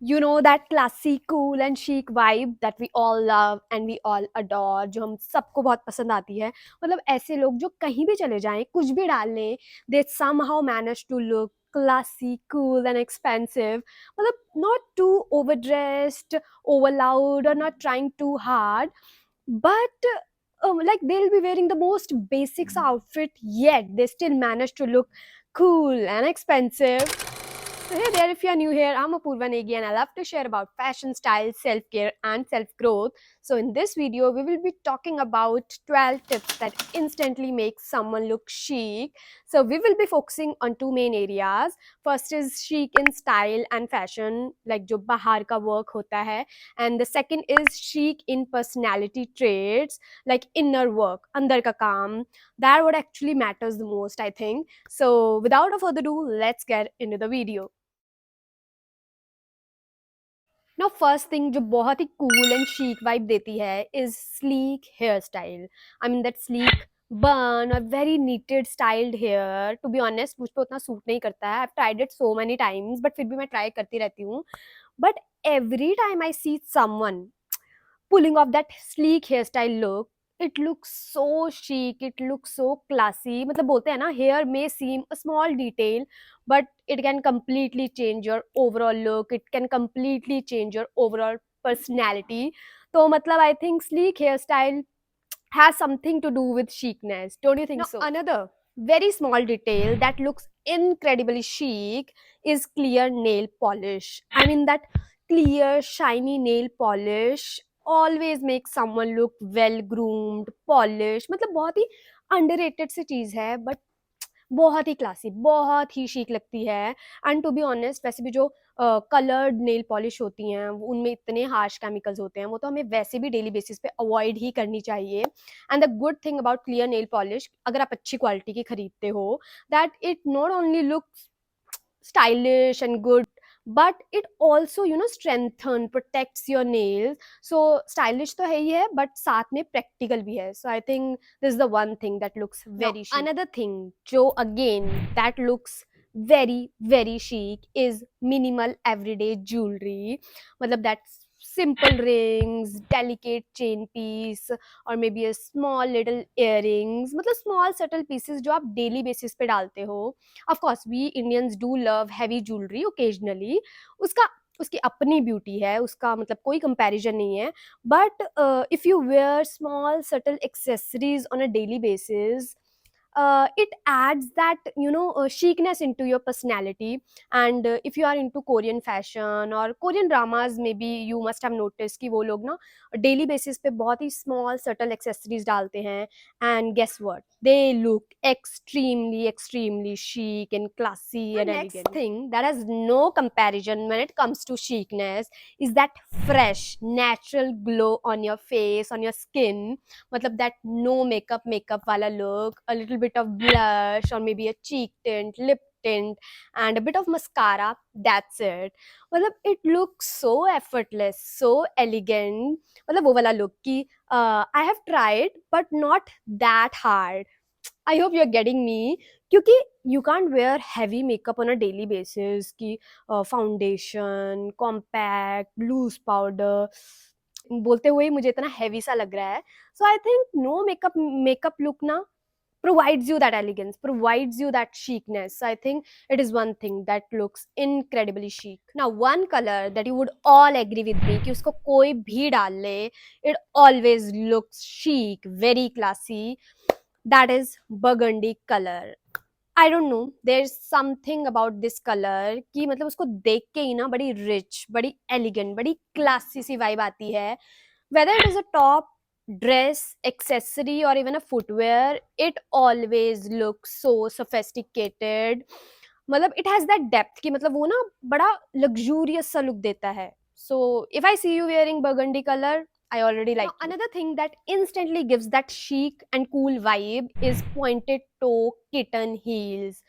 You know that classy, cool and chic vibe that we all love and we all adore, जो हम सबको बहुत पसंद आती है। मतलब ऐसे लोग जो कहीं भी चले जाएं, कुछ भी डाल लें, they somehow manage to look classy, cool and expensive. मतलब not too overdressed, over loud or not trying too hard, but like they'll be wearing the most basics outfit, yet they still manage to look cool and expensive. So hey there, if you are new here, I'm Apurva Negi and I love to share about fashion, style, self-care and self-growth. So in this video, we will be talking about 12 tips that instantly make someone look chic. So we will be focusing on two main areas. First is chic in style and fashion, like जो बाहर का work होता है. And the second is chic in personality traits, like inner work, अंदर का काम. That what actually matters the most, I think. So without a further ado, let's get into the video. Now first thing जो बहुत ही cool and chic vibe देती है is sleek hairstyle. I mean that sleek bun or very neated styled hair. To be honest, मुझ पे उतना suit नहीं करता है. I've tried it so many times, but फिर भी मैं try करती रहती हूँ. But every time I see someone pulling off that sleek hairstyle look, it looks so chic, it looks so classy. मतलब बोलते हैं ना, hair may seem a small detail, but it can completely change your overall look, it can completely change your overall personality. तो मतलब I think sleek hairstyle has something to do with chicness. Don't you think now, so? Another very small detail that looks incredibly chic is clear nail polish. I mean, that clear, shiny nail polish always makes someone look well groomed, polished. मतलब बहुत ही underrated सी चीज़ है, but बहुत ही classy, बहुत ही chic लगती है. And to be honest, वैसे भी जो कलर्ड नेल पॉलिश होती हैं, उनमें इतने हार्श केमिकल्स होते हैं, वो तो हमें वैसे भी डेली बेसिस पे अवॉइड ही करनी चाहिए. And the good thing about clear nail polish, अगर आप अच्छी क्वालिटी की खरीदते हो, that it not only looks stylish and good, but it also strengthen, protects your nails. So stylish तो है ही है, but साथ में practical भी है. So I think this is the one thing that looks very chic. Another thing जो again that looks very chic is minimal everyday jewelry. मतलब that's simple rings, delicate chain piece, और maybe a small little earrings. मतलब small subtle pieces जो आप daily basis पे डालते हो. Of course we Indians do love heavy jewellery occasionally. उसका उसकी अपनी ब्यूटी है, उसका मतलब कोई कंपैरिजन नहीं है. But if you wear small subtle accessories on a daily basis, it adds that chicness into your personality. And if you are into Korean fashion or Korean dramas, maybe you must have noticed कि वो लोग ना daily basis पे बहुत ही small subtle accessories डालते हैं. And guess what, they look extremely chic and classy and elegant. Next thing that has no comparison when it comes to chicness is that fresh natural glow on your face, on your skin. मतलब that no makeup वाला look, a little bit of blush or maybe a cheek tint, lip tint and a bit of mascara, that's it. मतलब it looks so effortless, so elegant. मतलब वो वाला look कि I have tried but not that hard. I hope you're getting me. क्योंकि you can't wear heavy makeup on a daily basis कि foundation, compact, loose powder. बोलते हुए ही मुझे इतना heavy सा लग रहा है. So I think no makeup look ना provides you that elegance, provides you that chicness. So I think it is one thing that looks incredibly chic. Now one color that you would all agree with me कि उसको कोई भी डाल ले, it always looks chic, very classy. That is burgundy color. I don't know, there is something about this colour कि मतलब उसको देख के ही ना बड़ी रिच, बड़ी एलिगेंट, बड़ी क्लासी सी वाइब आती है. Whether it is a top, dress, accessory और even a footwear, it always look so sophisticated. मतलब इट हैज दैट डेप्थ कि मतलब वो ना बड़ा लग्जूरियस सा लुक देता है. So if I see you wearing burgundy colour, I already like it. Another thing that instantly gives that chic and cool vibe is pointed toe kitten heels.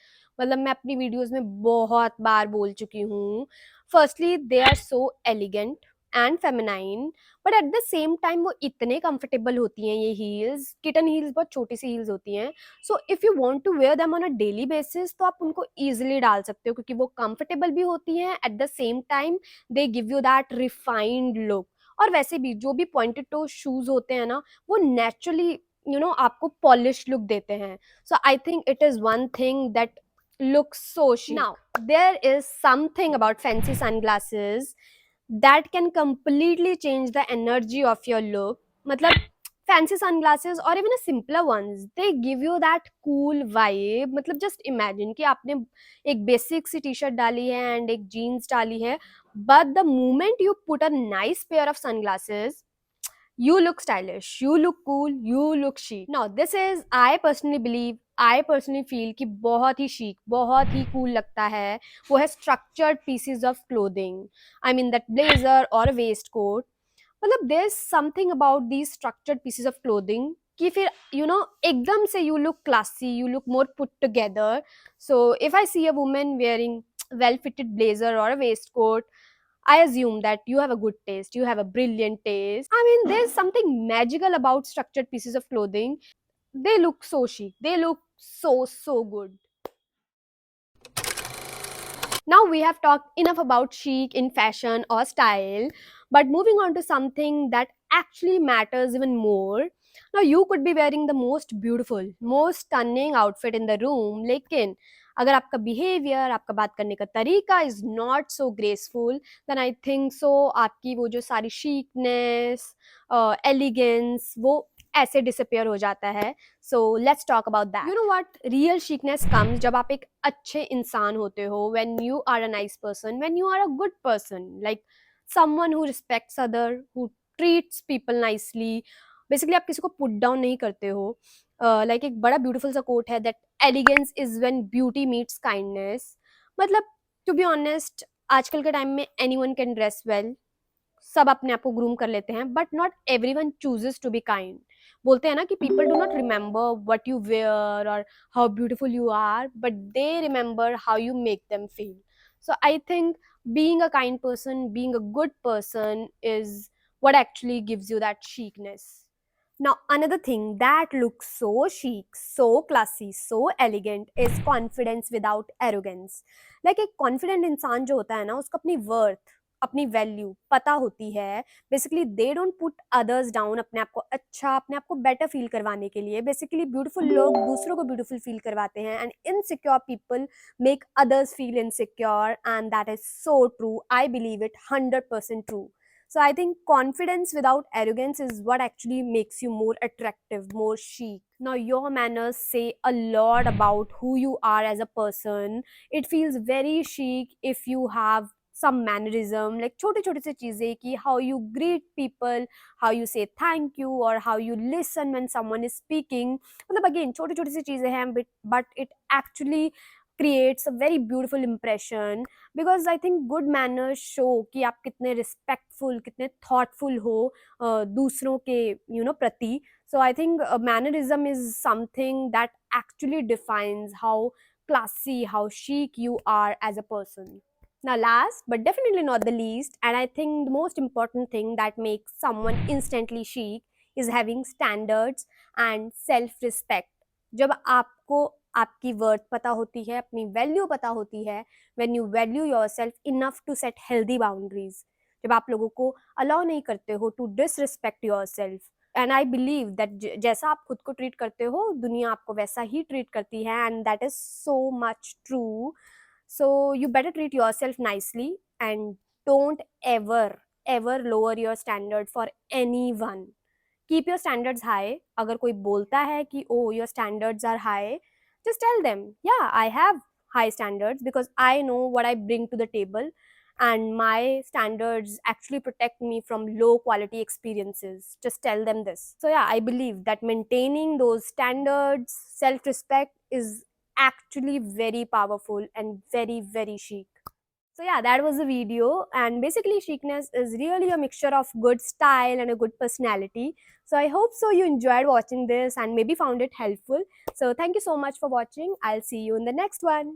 मतलब मैं अपनी वीडियोस में बहुत बार बोल चुकी हूँ. Firstly, they are so elegant and feminine, but at the same time वो इतने कंफर्टेबल होती हैं ये हील्स, किटन हील्स बहुत छोटी सी हील्स होती हैं, so if you want to wear them on a daily basis तो आप उनको ईजिली डाल सकते हो, क्योंकि वो कंफर्टेबल भी होती हैं, at the same time they give you that refined look. और वैसे भी जो भी पॉइंटेड टो शूज होते हैं ना, वो नेचुरली आपको पॉलिश लुक देते हैं। So I think it is one thing that looks so chic. Now, there is something about fancy sunglasses that can completely change the energy of your look. मतलब fancy sunglasses or even a simpler ones, they give you that cool vibe. मतलब just imagine कि आपने एक basic सी t-shirt डाली है and एक jeans डाली है, but the moment you put a nice pair of sunglasses, you look stylish, you look cool, you look chic. Now, this is, I personally believe, I personally feel कि बहुत ही chic, बहुत ही cool लगता है, वो है structured pieces of clothing. I mean that blazer or a waistcoat. मतलब there's something about these structured pieces of clothing कि फिर एकदम से you look classy, you look more put together. So if I see a woman wearing well fitted blazer or a waistcoat, I assume that you have a good taste, you have a brilliant taste. I mean, there's something magical about structured pieces of clothing. They look so chic, they look so good. Now we have talked enough about chic in fashion or style, but moving on to something that actually matters even more. Now you could be wearing the most beautiful, most stunning outfit in the room, लेकिन अगर आपका behavior, आपका बात करने का तरीका is not so graceful, then I think so आपकी वो जो सारी chicness, elegance, वो ऐसे disappear हो जाता है. So let's talk about that. You know what? Real chicness comes जब आप एक अच्छे इंसान होते हो, when you are a nice person, when you are a good person, like someone who respects other, who treats people nicely. Basically आप किसी को put down नहीं करते हो. Like एक बड़ा beautiful सा quote है that elegance is when beauty meets kindness. मतलब to be honest, आजकल के टाइम में anyone can dress well, सब अपने आप को ग्रूम कर लेते हैं, but not everyone chooses to be kind. बोलते हैं ना कि people do not remember what you wear और how beautiful you are, but they remember how you make them feel. So I think being a kind person, being a good person is what actually gives you that chicness. Now, another thing that looks so chic, so classy, so elegant is confidence without arrogance. Like एक confident इंसान जो होता है ना, उसको अपनी worth, अपनी value पता होती है. Basically they don't put others down अपने आप को अच्छा, अपने आप को बेटर फील करवाने के लिए. बेसिकली ब्यूटीफुल लोग दूसरों को ब्यूटीफुल फील करवाते हैं, and insecure people make others feel insecure, and that is so true. I believe it 100% true. So I think confidence without arrogance is what actually makes you more attractive, more chic. Now your manners say a lot about who you are as a person. It feels very chic if you have some mannerism, like छोटे छोटे से चीजें कि how you greet people, how you say thank you, or how you listen when someone is speaking. मतलब again छोटी छोटी सी चीजें हैं, but it actually creates a very beautiful impression, because I think good manners show कि आप कितने respectful, कितने thoughtful हो दूसरों के प्रति. So I think mannerism is something that actually defines how classy, how chic you are as a person. Now, last but definitely not the least, and I think the most important thing that makes someone instantly chic is having standards and self-respect. जब आपको आपकी worth पता होती है, अपनी value पता होती है, when you value yourself enough to set healthy boundaries, जब आप लोगों को अलाउ नहीं करते हो to disrespect yourself. And I believe that जैसा आप खुद को ट्रीट करते हो, दुनिया आपको वैसा ही ट्रीट करती है, and that is so much true. So you better treat yourself nicely and don't ever lower your standard for anyone. Keep your standards high. अगर कोई बोलता है कि oh your standards are high, just tell them yeah I have high standards because I know what I bring to the table, and my standards actually protect me from low quality experiences. Just tell them this. So yeah, I believe that maintaining those standards, self respect is actually very powerful and very chic. So yeah, that was the video, and basically chicness is really a mixture of good style and a good personality. So I hope so you enjoyed watching this and maybe found it helpful. So thank you so much for watching. I'll see you in the next one.